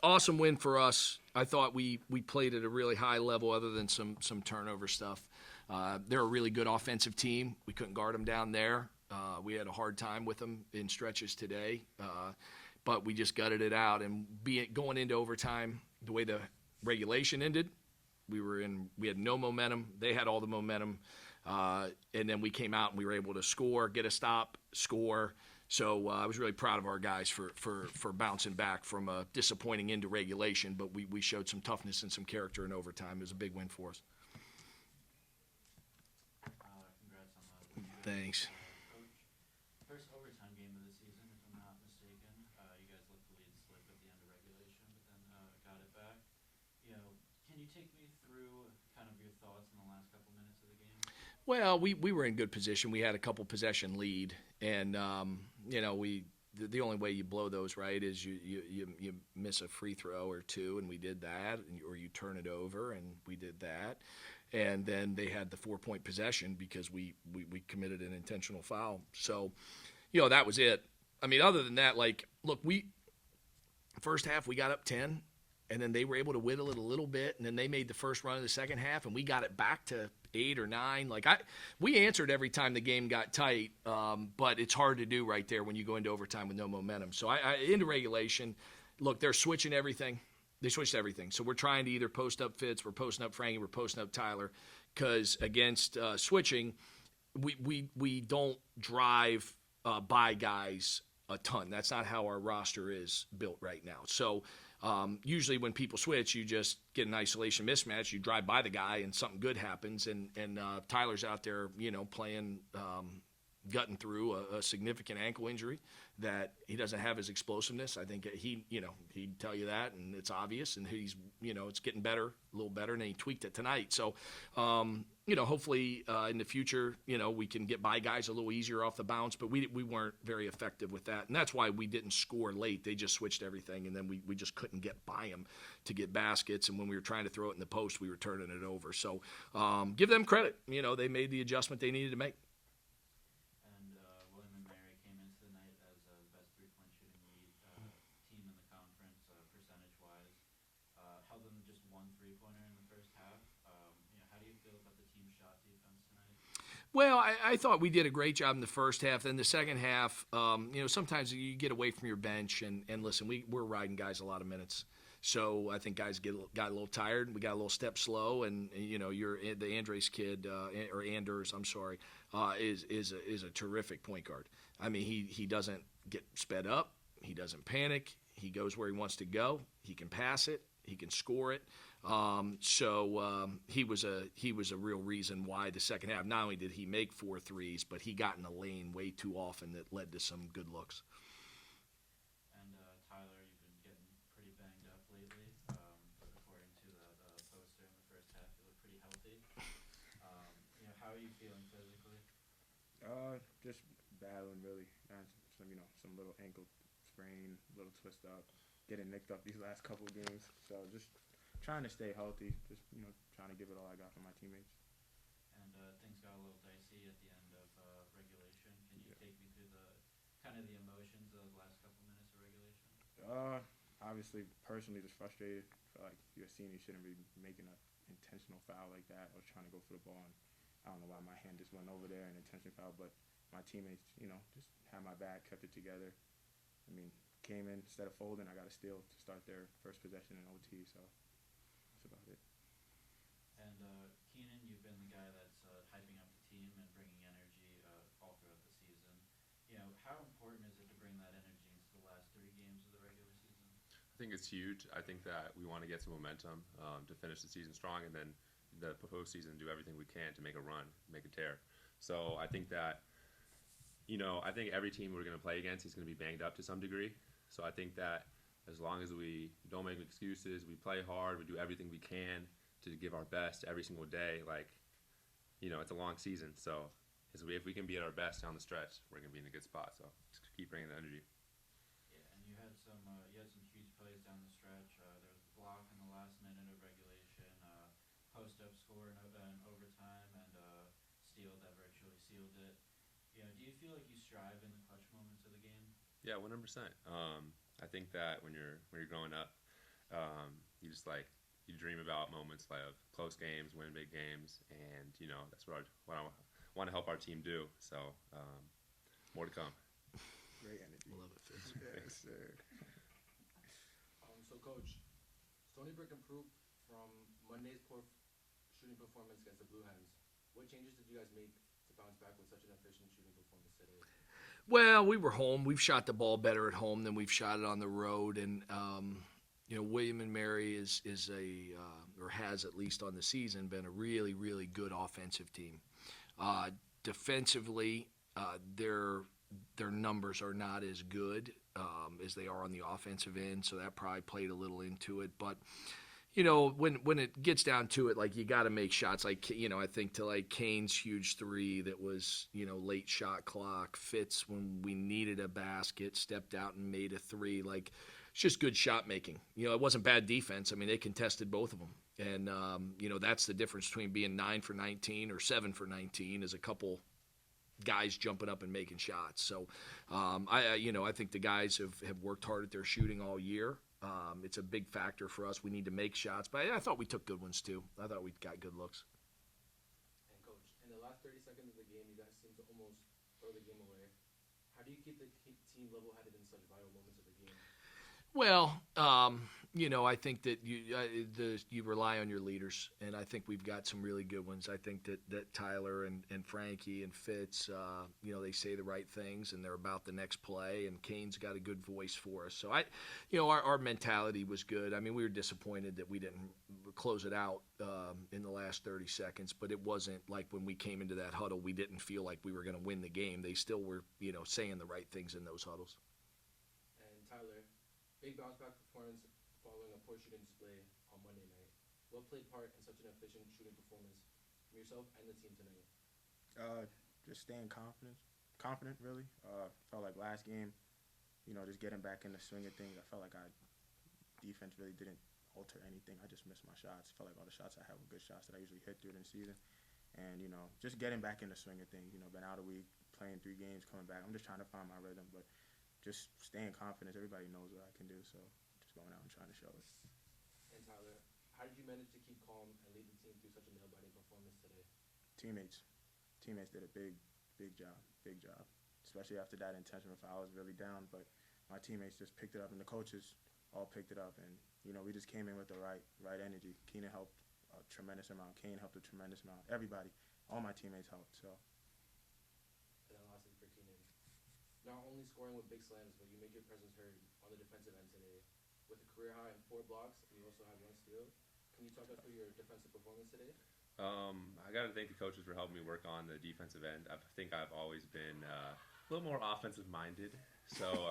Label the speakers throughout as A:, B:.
A: Awesome win for us. I thought we played at a really high level other than some turnover stuff. They're a really good offensive team. We couldn't guard them down there. We had a hard time with them in stretches today, but we just gutted it out. And going into overtime, the way the regulation ended, we had no momentum. They had all the momentum, and then we came out and we were able to score, get a stop, score. So I was really proud of our guys for bouncing back from a disappointing into regulation, but we showed some toughness and some character in overtime. It was a big win for us.
B: Congrats on that.
A: Thanks.
B: Coach, first overtime game of the season, if I'm not mistaken. You guys let the lead slip at the end of regulation, but then got it back. Can you take me through kind of your thoughts in the last couple minutes of the game?
A: Well, we were in good position. We had a couple possession lead, and the only way you blow those right is you miss a free throw or two, and we did that, or you turn it over, and we did that. And then they had the 4-point possession because we committed an intentional foul. So, that was it. I mean, other than that, look, first half we got up 10, and then they were able to whittle it a little bit, and then they made the first run of the second half, and we got it back to 8 or 9. We answered every time the game got tight, but it's hard to do right there when you go into overtime with no momentum. So into regulation, look, they're switching everything. They switched everything. So we're trying to either post up Fitz, we're posting up Frankie, we're posting up Tyler, because against switching, we don't drive by guys a ton. That's not how our roster is built right now. So usually when people switch, you just get an isolation mismatch. You drive by the guy and something good happens. And Tyler's out there, playing, gutting through a significant ankle injury that he doesn't have his explosiveness. I think he'd tell you that, and it's obvious. And he's, it's getting better, a little better, and then he tweaked it tonight. So, hopefully in the future, we can get by guys a little easier off the bounce, but we weren't very effective with that. And that's why we didn't score late. They just switched everything, and then we just couldn't get by them to get baskets. And when we were trying to throw it in the post, we were turning it over. So give them credit. They made the adjustment they needed to make. Well, I thought we did a great job in the first half. Then the second half, sometimes you get away from your bench, and listen, we're riding guys a lot of minutes. So I think guys got a little tired. We got a little step slow, and the Andres kid or Anders, I'm sorry, is a terrific point guard. I mean, he doesn't get sped up. He doesn't panic. He goes where he wants to go. He can pass it. He can score it. He was a real reason why the second half, not only did he make 4 threes, but he got in the lane way too often that led to some good looks.
B: And Tyler, you've been getting pretty banged up lately, but according to the poster in the first half, you look pretty healthy. How are you feeling physically?
C: Just battling really. Some little ankle sprain, little twist up, getting nicked up these last couple games. So just trying to stay healthy, just trying to give it all I got for my teammates.
B: And things got a little dicey at the end of regulation. Can you take me through the emotions of those last couple minutes of regulation?
C: Obviously, personally, just frustrated. Feel like you're a senior, you shouldn't be making an intentional foul like that. I was trying to go for the ball, and I don't know why my hand just went over there and intentional foul, but my teammates, just had my back, kept it together. I mean, came in, instead of folding, I got a steal to start their first possession in OT, so that's about it.
B: And Keenan, you've been the guy that's hyping up the team and bringing energy all throughout the season. How important is it to bring that energy into the last 3 games of the regular season?
D: I think it's huge. I think that we want to get some momentum to finish the season strong, and then the postseason do everything we can to make a run, make a tear. So I think that, I think every team we're going to play against is going to be banged up to some degree. So I think that as long as we don't make excuses, we play hard, we do everything we can to give our best every single day. It's a long season, so if we can be at our best down the stretch, we're going to be in a good spot. So just keep bringing the energy.
B: Yeah, and you had some huge plays down the stretch. There was a block in the last minute of regulation, post-up score in overtime, and steal that virtually sealed it. Do you feel like you strive in the clutch moments of the game?
D: Yeah, 100%. I I think that when you're growing up, you just you dream about moments of close games, win big games, and that's what I want to help our team do. So more to come.
C: Great energy.
A: Love it, Fitz.
C: Yes, sir.
E: So, Coach, Stony Brook improved from Monday's poor shooting performance against the Blue Hens. What changes did you guys make to bounce back with such an efficient shooting performance today?
A: Well, we were home. We've shot the ball better at home than we've shot it on the road, and William and Mary is or has at least on the season been a really, really good offensive team. Defensively, their numbers are not as good as they are on the offensive end, so that probably played a little into it. But when it gets down to it, you got to make shots. I think to Kane's huge three that was late shot clock. Fitz, when we needed a basket, stepped out and made a three. It's just good shot making. It wasn't bad defense. I mean, they contested both of them, and that's the difference between being 9 for 19 or 7 for 19 is a couple guys jumping up and making shots. So I think the guys have worked hard at their shooting all year. It's a big factor for us. We need to make shots, but I thought we took good ones too. I thought we got good looks.
E: And Coach, in the last 30 seconds of the game, you guys seem to almost throw the game away. How do you keep the team level-headed in such vital moments of the game?
A: Well, I think that you rely on your leaders, and I think we've got some really good ones. I think that Tyler and Frankie and Fitz, they say the right things, and they're about the next play, and Kane's got a good voice for us. So our mentality was good. I mean, we were disappointed that we didn't close it out in the last 30 seconds, but it wasn't like when we came into that huddle, we didn't feel like we were going to win the game. They still were, saying the right things in those huddles.
E: And Tyler, big bounce-back performance following a poor shooting display on Monday night. What played part in such an efficient shooting performance from yourself and the team tonight?
C: Just staying confident really. Felt like last game, just getting back in the swing of things. I felt like our defense really didn't alter anything. I just missed my shots. Felt like all the shots I had were good shots that I usually hit through the season. And, just getting back in the swing of things. Been out a week, playing 3 games, coming back. I'm just trying to find my rhythm, but just staying confident. Everybody knows what I can do, so just going out and trying to show it.
E: And Tyler, how did you manage to keep calm and lead the team through such a nail-biting performance today?
C: Teammates did a big job, especially after that intentional foul. I was really down, but my teammates just picked it up, and the coaches all picked it up, and we just came in with the right energy. Keenan helped a tremendous amount. Kane helped a tremendous amount. Everybody, all my teammates helped. So.
E: And then lastly for Keenan, not only scoring with big slams, but you make your presence heard on the defensive end today. With a career high in 4 blocks, and you also had 1 steal. Can you talk us through your defensive performance today?
D: I got to thank the coaches for helping me work on the defensive end. I think I've always been a little more offensive minded, so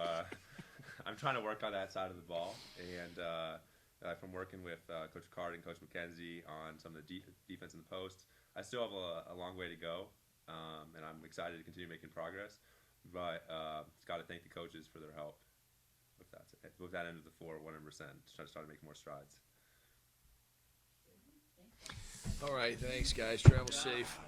D: I'm trying to work on that side of the ball. And from working with Coach Card and Coach McKenzie on some of the defense in the post, I still have a long way to go, and I'm excited to continue making progress. But it's got to thank the coaches for their help with that end of the floor 100%. Trying to start making more strides.
A: All right, thanks, guys. Travel safe.